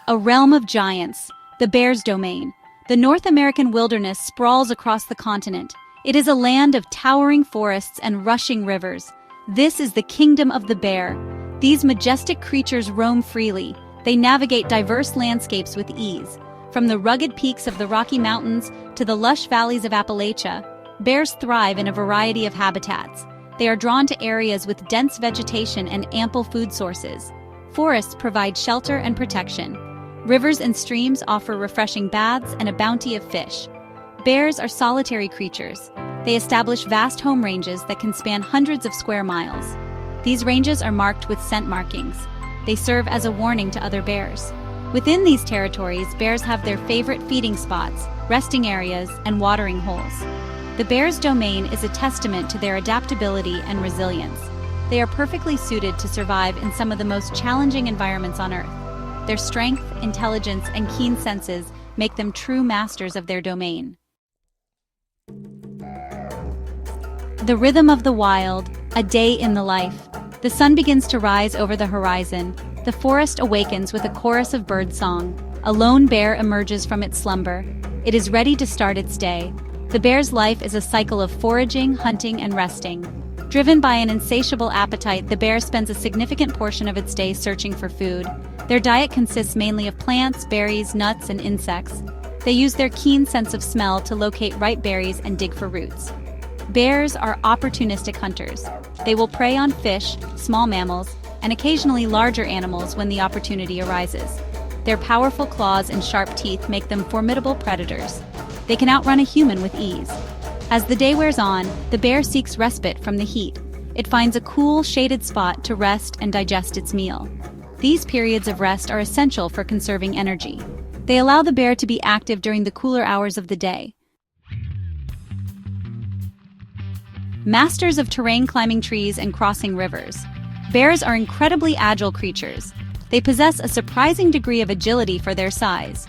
A realm of giants, the bear's domain. The North American wilderness sprawls across the continent. It is a land of towering forests and rushing rivers. This is the kingdom of the bear. These majestic creatures roam freely. They navigate diverse landscapes with ease. From the rugged peaks of the Rocky Mountains to the lush valleys of Appalachia, bears thrive in a variety of habitats. They are drawn to areas with dense vegetation and ample food sources. Forests provide shelter and protection. Rivers and streams offer refreshing baths and a bounty of fish. Bears are solitary creatures. They establish vast home ranges that can span hundreds of square miles. These ranges are marked with scent markings. They serve as a warning to other bears. Within these territories, bears have their favorite feeding spots, resting areas, and watering holes. The bear's domain is a testament to their adaptability and resilience. They are perfectly suited to survive in some of the most challenging environments on Earth. Their strength, intelligence, and keen senses make them true masters of their domain. The rhythm of the wild, a day in the life. The sun begins to rise over the horizon. The forest awakens with a chorus of birdsong. A lone bear emerges from its slumber. It is ready to start its day. The bear's life is a cycle of foraging, hunting, and resting. Driven by an insatiable appetite, the bear spends a significant portion of its day searching for food. Their diet consists mainly of plants, berries, nuts, and insects. They use their keen sense of smell to locate ripe berries and dig for roots. Bears are opportunistic hunters. They will prey on fish, small mammals, and occasionally larger animals when the opportunity arises. Their powerful claws and sharp teeth make them formidable predators. They can outrun a human with ease. As the day wears on, the bear seeks respite from the heat. It finds a cool, shaded spot to rest and digest its meal. These periods of rest are essential for conserving energy. They allow the bear to be active during the cooler hours of the day. Masters of terrain, climbing trees and crossing rivers. Bears are incredibly agile creatures. They possess a surprising degree of agility for their size.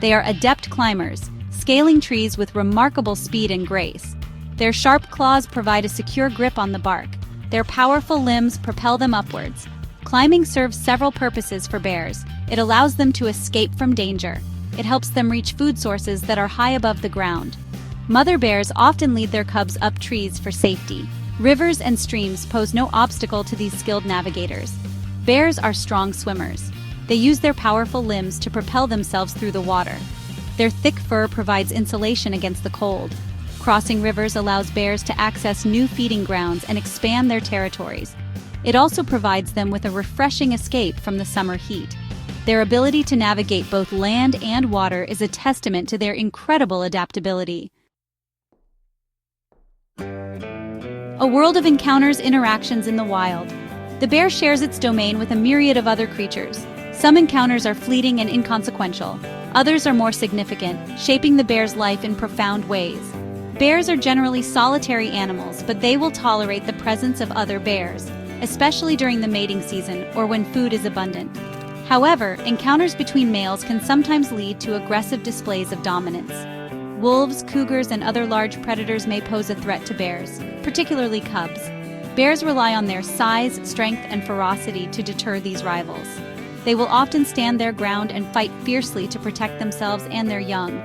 They are adept climbers, scaling trees with remarkable speed and grace. Their sharp claws provide a secure grip on the bark. Their powerful limbs propel them upwards. Climbing serves several purposes for bears. It allows them to escape from danger. It helps them reach food sources that are high above the ground. Mother bears often lead their cubs up trees for safety. Rivers and streams pose no obstacle to these skilled navigators. Bears are strong swimmers. They use their powerful limbs to propel themselves through the water. Their thick fur provides insulation against the cold. Crossing rivers allows bears to access new feeding grounds and expand their territories. It also provides them with a refreshing escape from the summer heat. Their ability to navigate both land and water is a testament to their incredible adaptability. A world of encounters, interactions in the wild. The bear shares its domain with a myriad of other creatures. Some encounters are fleeting and inconsequential. Others are more significant, shaping the bear's life in profound ways. Bears are generally solitary animals, but they will tolerate the presence of other bears, especially during the mating season or when food is abundant. However, encounters between males can sometimes lead to aggressive displays of dominance. Wolves, cougars, and other large predators may pose a threat to bears, particularly cubs. Bears rely on their size, strength, and ferocity to deter these rivals. They will often stand their ground and fight fiercely to protect themselves and their young.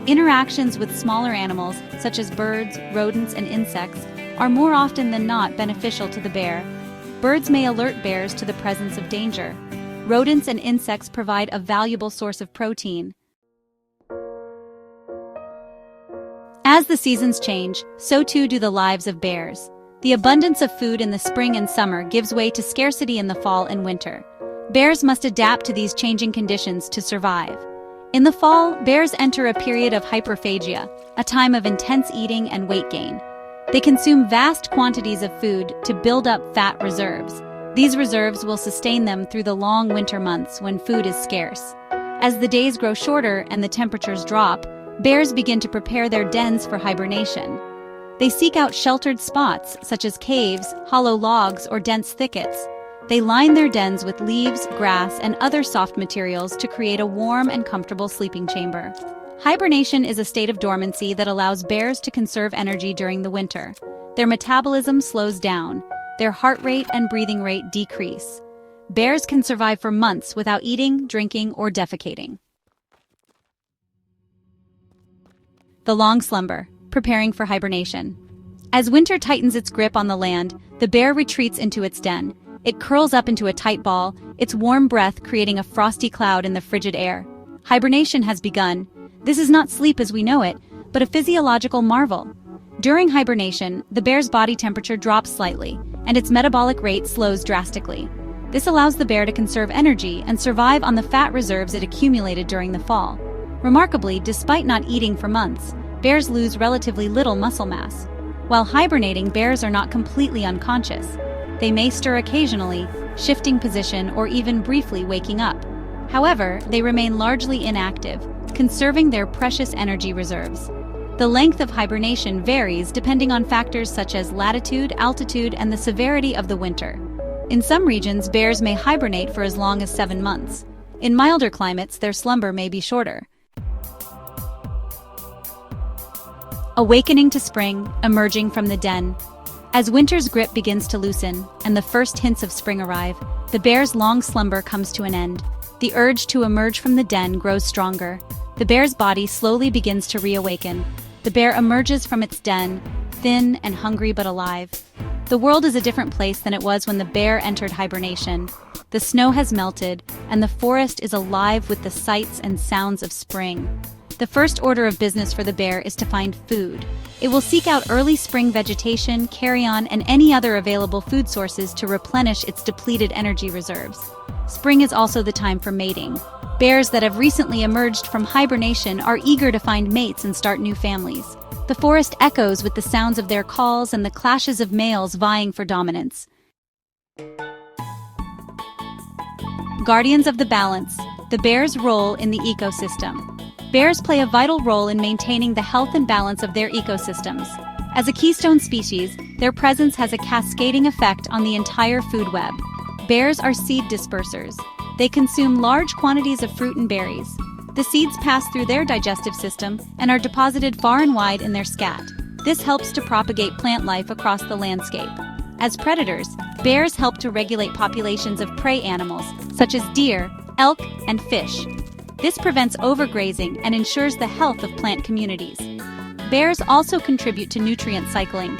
Interactions with smaller animals, such as birds, rodents, and insects, are more often than not beneficial to the bear. Birds may alert bears to the presence of danger. Rodents and insects provide a valuable source of protein. As the seasons change, so too do the lives of bears. The abundance of food in the spring and summer gives way to scarcity in the fall and winter. Bears must adapt to these changing conditions to survive. In the fall, bears enter a period of hyperphagia, a time of intense eating and weight gain. They consume vast quantities of food to build up fat reserves. These reserves will sustain them through the long winter months when food is scarce. As the days grow shorter and the temperatures drop, bears begin to prepare their dens for hibernation. They seek out sheltered spots, such as caves, hollow logs, or dense thickets. They line their dens with leaves, grass, and other soft materials to create a warm and comfortable sleeping chamber. Hibernation is a state of dormancy that allows bears to conserve energy during the winter. Their metabolism slows down. Their heart rate and breathing rate decrease. Bears can survive for months without eating, drinking, or defecating. The long slumber, preparing for hibernation. As winter tightens its grip on the land, the bear retreats into its den. It curls up into a tight ball, its warm breath creating a frosty cloud in the frigid air. Hibernation has begun. This is not sleep as we know it, but a physiological marvel. During hibernation, the bear's body temperature drops slightly, and its metabolic rate slows drastically. This allows the bear to conserve energy and survive on the fat reserves it accumulated during the fall. Remarkably, despite not eating for months, bears lose relatively little muscle mass. While hibernating, bears are not completely unconscious. They may stir occasionally, shifting position or even briefly waking up. However, they remain largely inactive, conserving their precious energy reserves. The length of hibernation varies depending on factors such as latitude, altitude, and the severity of the winter. In some regions, bears may hibernate for as long as 7 months. In milder climates, their slumber may be shorter. Awakening to spring, emerging from the den. As winter's grip begins to loosen and the first hints of spring arrive, the bear's long slumber comes to an end. The urge to emerge from the den grows stronger. The bear's body slowly begins to reawaken. The bear emerges from its den, thin and hungry but alive. The world is a different place than it was when the bear entered hibernation. The snow has melted, and the forest is alive with the sights and sounds of spring. The first order of business for the bear is to find food. It will seek out early spring vegetation, carrion, and any other available food sources to replenish its depleted energy reserves. Spring is also the time for mating. Bears that have recently emerged from hibernation are eager to find mates and start new families. The forest echoes with the sounds of their calls and the clashes of males vying for dominance. Guardians of the balance, the bear's role in the ecosystem. Bears play a vital role in maintaining the health and balance of their ecosystems. As a keystone species, their presence has a cascading effect on the entire food web. Bears are seed dispersers. They consume large quantities of fruit and berries. The seeds pass through their digestive system and are deposited far and wide in their scat. This helps to propagate plant life across the landscape. As predators, bears help to regulate populations of prey animals, such as deer, elk, and fish. This prevents overgrazing and ensures the health of plant communities. Bears also contribute to nutrient cycling.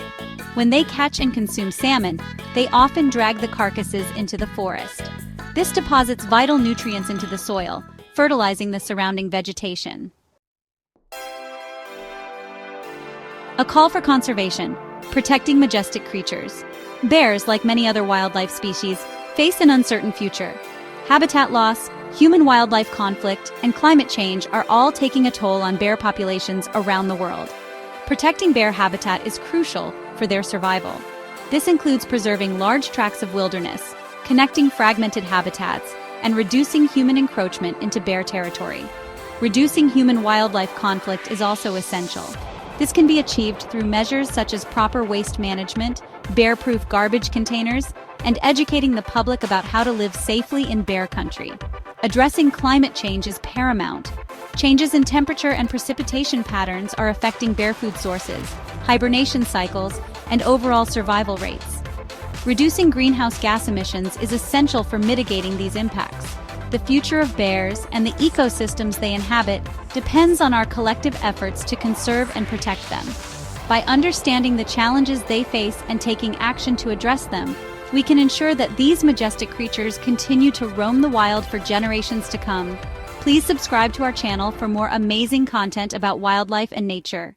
When they catch and consume salmon, they often drag the carcasses into the forest. This deposits vital nutrients into the soil, fertilizing the surrounding vegetation. A call for conservation, protecting majestic creatures. Bears, like many other wildlife species, face an uncertain future. Habitat loss, human-wildlife conflict, and climate change are all taking a toll on bear populations around the world. Protecting bear habitat is crucial for their survival. This includes preserving large tracts of wilderness, connecting fragmented habitats, and reducing human encroachment into bear territory. Reducing human-wildlife conflict is also essential. This can be achieved through measures such as proper waste management, bear-proof garbage containers, and educating the public about how to live safely in bear country. Addressing climate change is paramount. Changes in temperature and precipitation patterns are affecting bear food sources, hibernation cycles, and overall survival rates. Reducing greenhouse gas emissions is essential for mitigating these impacts. The future of bears and the ecosystems they inhabit depends on our collective efforts to conserve and protect them. By understanding the challenges they face and taking action to address them, we can ensure that these majestic creatures continue to roam the wild for generations to come. Please subscribe to our channel for more amazing content about wildlife and nature.